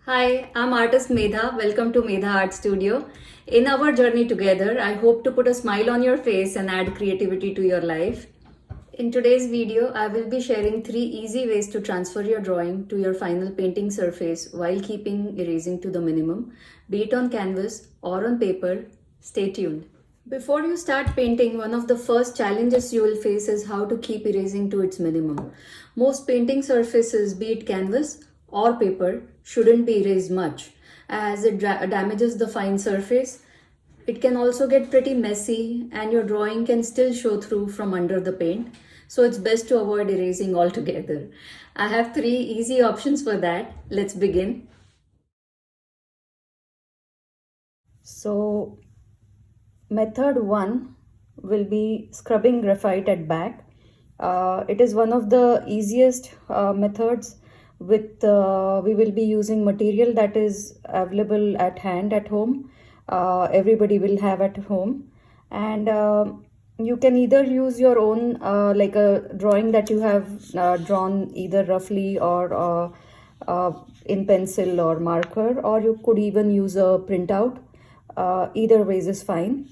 Hi, I'm artist Medha. Welcome to Medha Art Studio. In our journey together, I hope to put a smile on your face and add creativity to your life. In today's video, I will be sharing 3 easy ways to transfer your drawing to your final painting surface while keeping erasing to the minimum, be it on canvas or on paper. Stay tuned. Before you start painting, one of the first challenges you will face is how to keep erasing to its minimum. Most painting surfaces, be it canvas or paper, shouldn't be erased much as it damages the fine surface. It can also get pretty messy and your drawing can still show through from under the paint. So it's best to avoid erasing altogether. I have 3 easy options for that. Let's begin. So method 1 will be scrubbing graphite at back. It is one of the easiest methods. We will be using material that is available at hand at home. Everybody will have at home, and you can either use your own like a drawing that you have drawn either roughly or in pencil or marker, or you could even use a printout. Either ways is fine.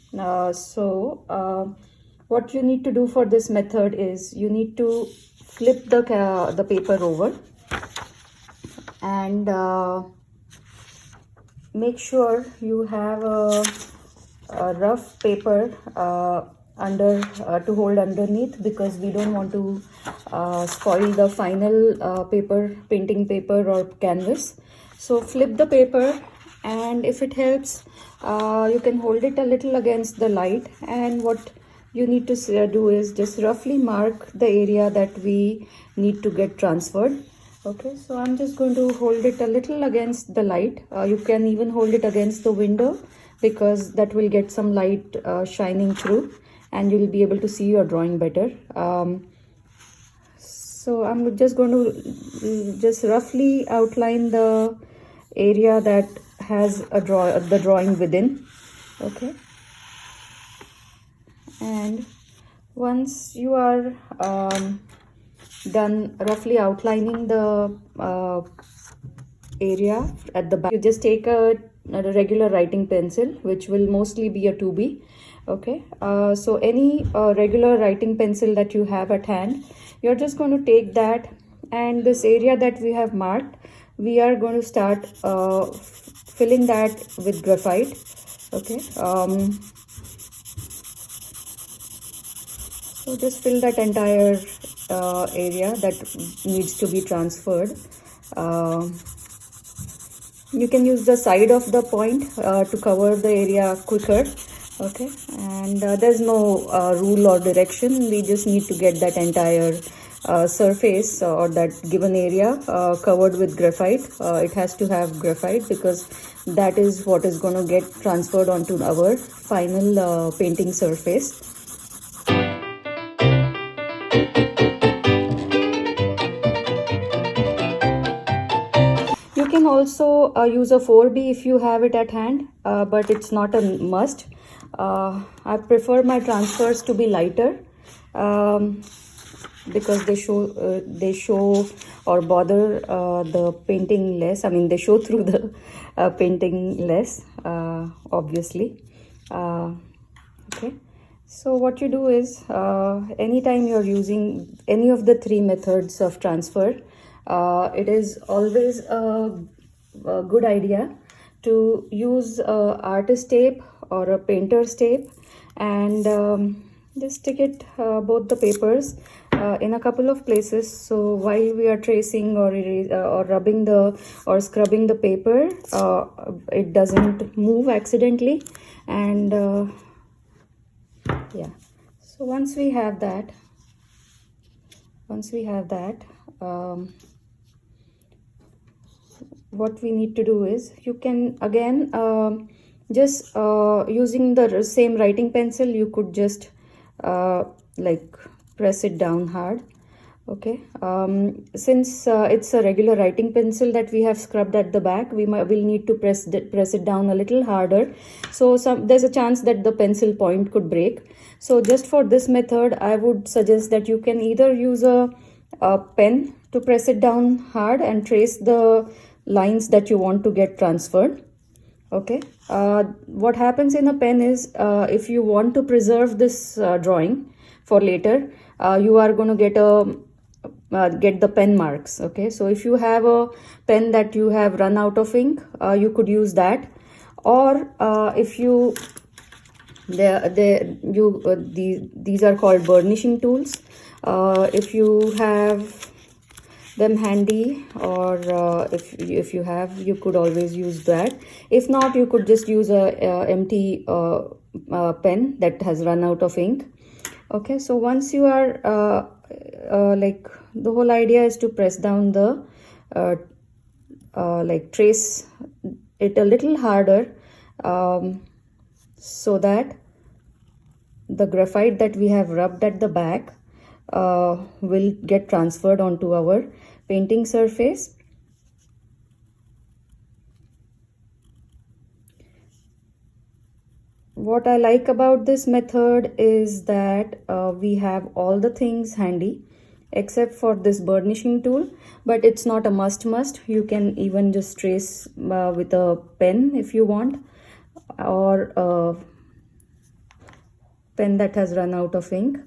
What you need to do for this method is you need to flip the paper over and make sure you have a rough paper to hold underneath, because we don't want to spoil the final painting paper or canvas. So flip the paper, and if it helps, you can hold it a little against the light, and what you need to do is just roughly mark the area that we need to get transferred. Okay, so I'm just going to hold it a little against the light. You can even hold it against the window, because that will get some light shining through and you'll be able to see your drawing better. So I'm just going to just roughly outline the area that has the drawing within. Okay, and once you are done roughly outlining the area at the back, you just take a regular writing pencil, which will mostly be a 2B. Okay, so any regular writing pencil that you have at hand, you're just going to take that, and this area that we have marked, we are going to start filling that with graphite. Okay, so just fill that entire area that needs to be transferred. You can use the side of the point to cover the area quicker. Okay, and there's no rule or direction. We just need to get that entire surface or that given area covered with graphite. It has to have graphite, because that is what is going to get transferred onto our final painting surface. You can also use a 4B if you have it at hand, but it's not a must. I prefer my transfers to be lighter, because they show or bother the painting less. I mean, they show through the painting less, obviously. Okay, so what you do is anytime you're using any of the 3 methods of transfer, it is always a good idea to use artist tape or a painter's tape, and just stick it both the papers in a couple of places, so while we are tracing or rubbing or scrubbing the paper, it doesn't move accidentally. And yeah, so once we have that, what we need to do is, you can again just using the same writing pencil, you could just like press it down hard. Okay, since it's a regular writing pencil that we have scrubbed at the back, will need to press it down a little harder, so there's a chance that the pencil point could break. So just for this method, I would suggest that you can either use a pen to press it down hard and trace the lines that you want to get transferred. Okay, what happens in a pen is if you want to preserve this drawing for later, you are going to get the pen marks. Okay, so if you have a pen that you have run out of ink, you could use that, or if you these are called burnishing tools. If you have them handy, or if you have, you could always use that. If not, you could just use a empty pen that has run out of ink. Okay, so once you are like, the whole idea is to press down the like trace it a little harder, so that the graphite that we have rubbed at the back will get transferred onto our painting surface. What I like about this method is that we have all the things handy except for this burnishing tool, but it's not a must. You can even just trace with a pen if you want, or a pen that has run out of ink.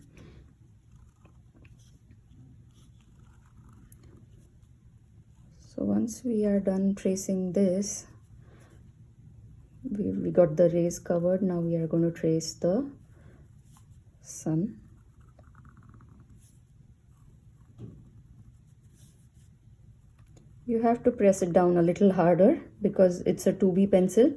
So once we are done tracing this, we got the rays covered. Now we are going to trace the sun. You have to press it down a little harder because it's a 2B pencil.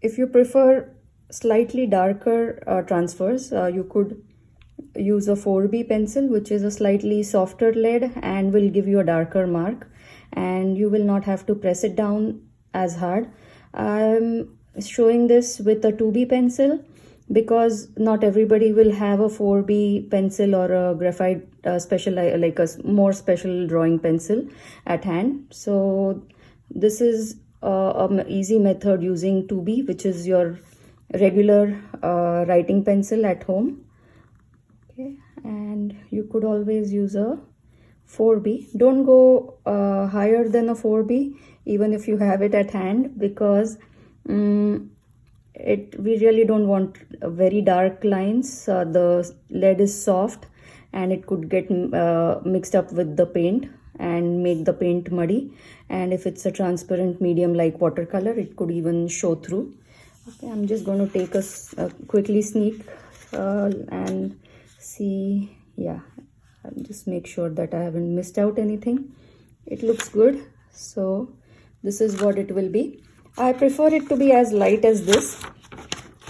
If you prefer slightly darker transfers, you could use a 4B pencil, which is a slightly softer lead and will give you a darker mark, and you will not have to press it down as hard. I'm showing this with a 2B pencil because not everybody will have a 4B pencil or a graphite special, like a more special drawing pencil at hand. So this is an easy method using 2B, which is your regular writing pencil at home. Okay, and you could always use a 4B. Don't go higher than a 4B even if you have it at hand, because we really don't want very dark lines. The lead is soft and it could get mixed up with the paint and make the paint muddy, and if it's a transparent medium like watercolor, it could even show through. Okay, I'm just going to take a quickly sneak and see. Yeah, just make sure that I haven't missed out anything. It looks good, so this is what it will be. I prefer it to be as light as this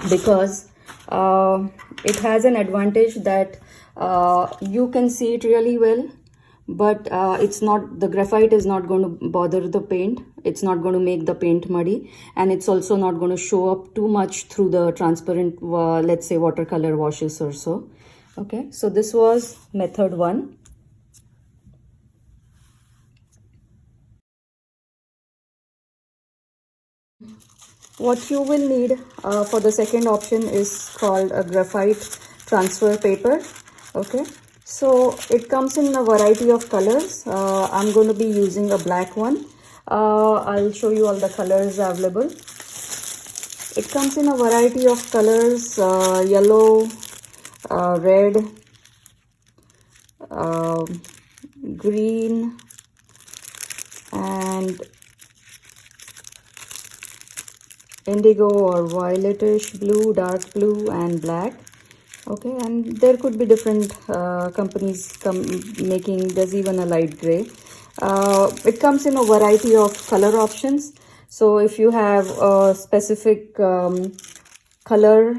because it has an advantage that you can see it really well, but it's not, the graphite is not going to bother the paint. It's not going to make the paint muddy, and it's also not going to show up too much through the transparent let's say watercolor washes or so. Okay, so this was method 1. What you will need for the second option is called a graphite transfer paper. Okay, so it comes in a variety of colors. I'm going to be using a black one. I'll show you all the colors available. It comes in a variety of colors: yellow, red, green, and indigo or violetish blue, dark blue, and black. Okay, and there could be different companies making. There's even a light gray. It comes in a variety of color options. So if you have a specific color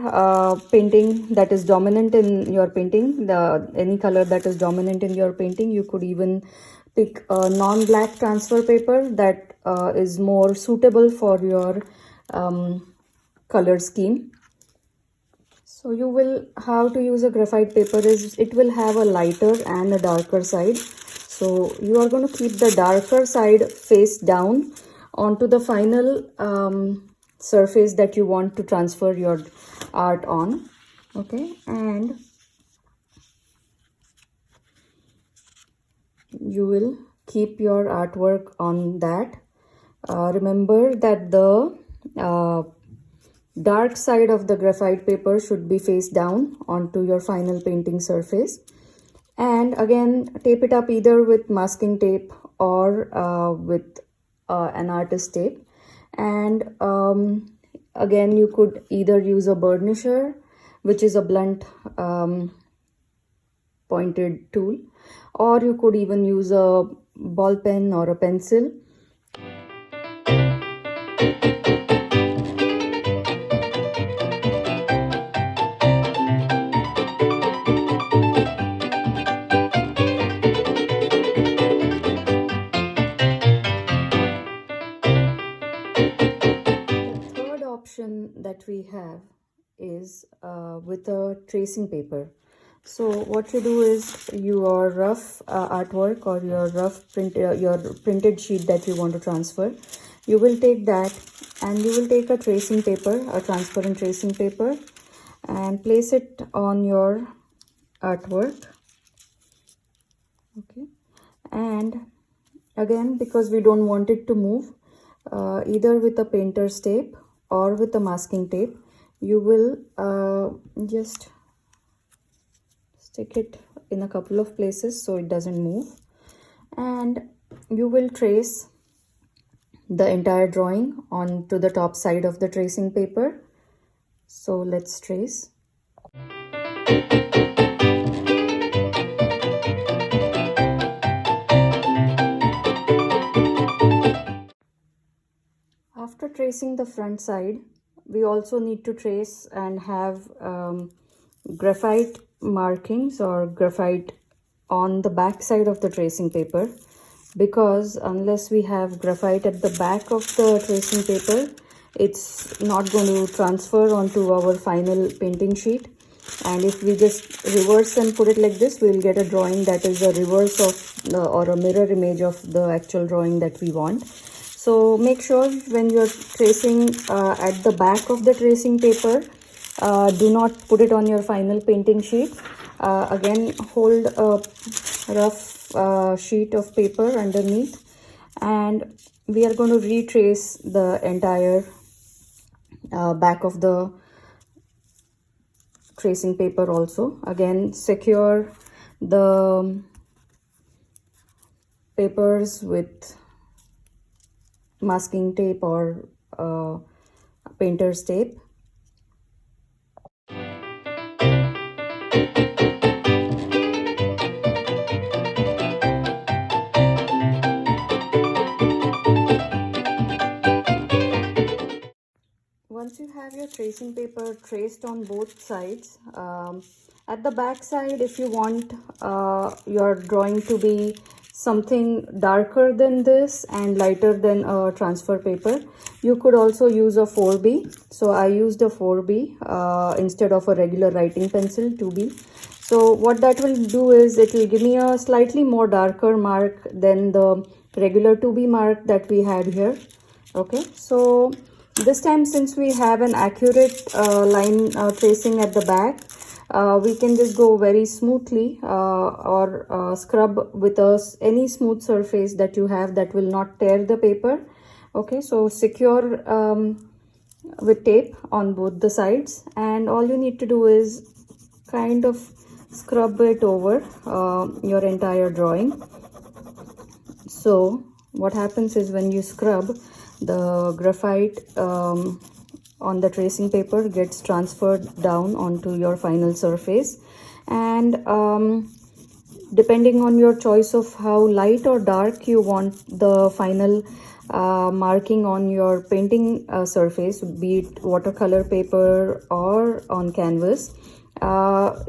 painting that is dominant in your painting, any color that is dominant in your painting, you could even pick a non-black transfer paper that is more suitable for your color scheme. So you will, how to use a graphite paper is, it will have a lighter and a darker side. So you are going to keep the darker side face down onto the final surface that you want to transfer your art on. Okay, and you will keep your artwork on that. Remember that the dark side of the graphite paper should be face down onto your final painting surface. And again, tape it up either with masking tape or with an artist tape. And again, you could either use a burnisher, which is a blunt pointed tool, or you could even use a ball pen or a pencil. That we have is with a tracing paper. So what you do is your rough artwork or your rough your printed sheet that you want to transfer, you will take that and you will take a tracing paper, a transparent tracing paper, and place it on your artwork. Okay, and again, because we don't want it to move, either with a painter's tape or with a masking tape, you will just stick it in a couple of places so it doesn't move, and you will trace the entire drawing onto the top side of the tracing paper. So let's trace. After tracing the front side, we also need to trace and have graphite markings or graphite on the back side of the tracing paper, because unless we have graphite at the back of the tracing paper, it's not going to transfer onto our final painting sheet. And if we just reverse and put it like this, we'll get a drawing that is a reverse of or a mirror image of the actual drawing that we want. So make sure when you're tracing at the back of the tracing paper, do not put it on your final painting sheet. Again, hold a rough sheet of paper underneath, and we are going to retrace the entire back of the tracing paper also. Again, secure the papers with masking tape or painter's tape. Once you have your tracing paper traced on both sides, at the back side, if you want your drawing to be something darker than this and lighter than a transfer paper, you could also use a 4B. So I used a 4B instead of a regular writing pencil 2B. So what that will do is it will give me a slightly more darker mark than the regular 2B mark that we had here. Okay, so this time, since we have an accurate line tracing at the back, we can just go very smoothly or scrub with any smooth surface that you have that will not tear the paper. Okay, so secure with tape on both the sides, and all you need to do is kind of scrub it over your entire drawing. So what happens is when you scrub, the graphite on the tracing paper gets transferred down onto your final surface, and depending on your choice of how light or dark you want the final marking on your painting surface, be it watercolor paper or on canvas,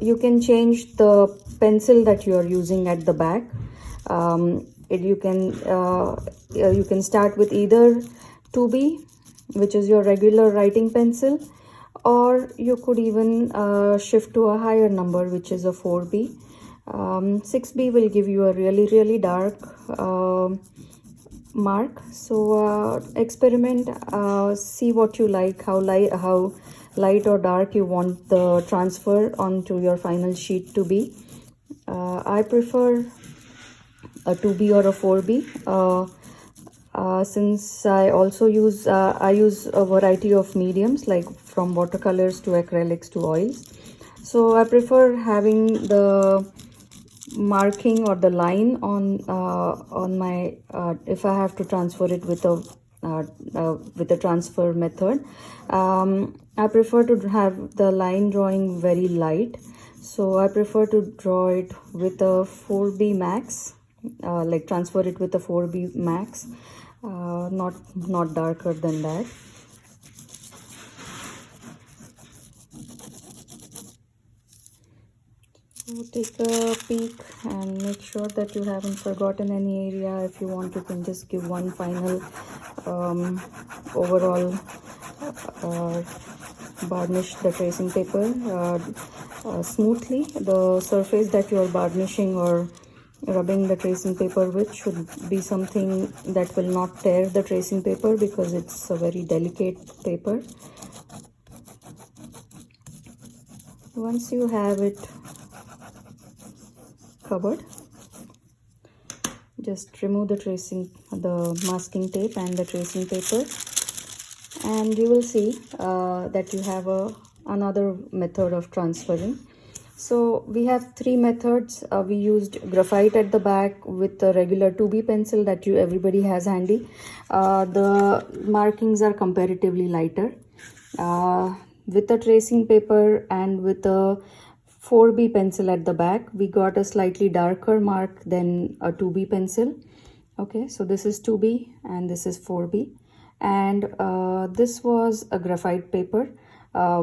you can change the pencil that you are using at the back. You can start with either 2B, which is your regular writing pencil, or you could even shift to a higher number, which is a 4B. 6B will give you a really dark mark. So experiment, see what you like, how light or dark you want the transfer onto your final sheet to be. I prefer a 2B or a 4B. Since I also use I use a variety of mediums, like from watercolors to acrylics to oils. So I prefer having the marking or the line on my if I have to transfer it with a transfer method. I prefer to have the line drawing very light, so I prefer to draw it with a 4B max, like transfer it with a 4B max, not darker than that. So take a peek and make sure that you haven't forgotten any area. If you want, you can just give one final overall varnish the tracing paper smoothly. The surface that you are varnishing or rubbing the tracing paper with should be something that will not tear the tracing paper, because it's a very delicate paper. Once you have it covered, just remove the masking tape and the tracing paper, and you will see that you have another method of transferring. So we have three methods. We used graphite at the back with the regular 2B pencil that everybody has handy. The markings are comparatively lighter. With the tracing paper and with the 4B pencil at the back, we got a slightly darker mark than a 2B pencil. Okay, so this is 2B and this is 4B. And this was a graphite paper,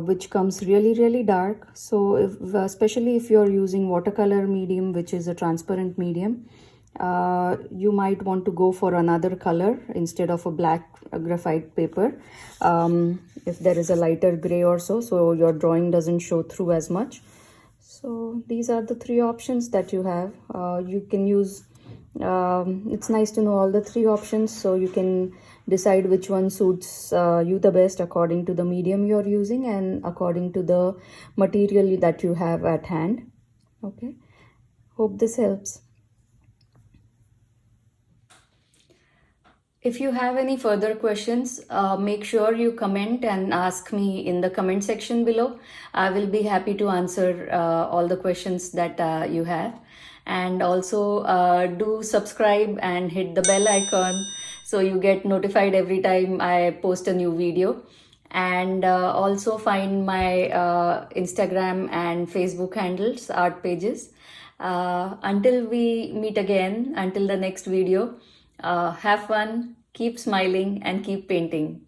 which comes really dark. So especially if you're using watercolor medium, which is a transparent medium, you might want to go for another color instead of a black graphite paper, if there is a lighter gray or so your drawing doesn't show through as much. So these are the three options that you have. You can use it's nice to know all the three options, so you can decide which one suits you the best according to the medium you're using and according to the material that you have at hand. Okay, hope this helps. If you have any further questions, make sure you comment and ask me in the comment section below. I will be happy to answer all the questions that you have. And also do subscribe and hit the bell icon so you get notified every time I post a new video. And also find my Instagram and Facebook handles, art pages. Until we meet again, until the next video, have fun, keep smiling, and keep painting.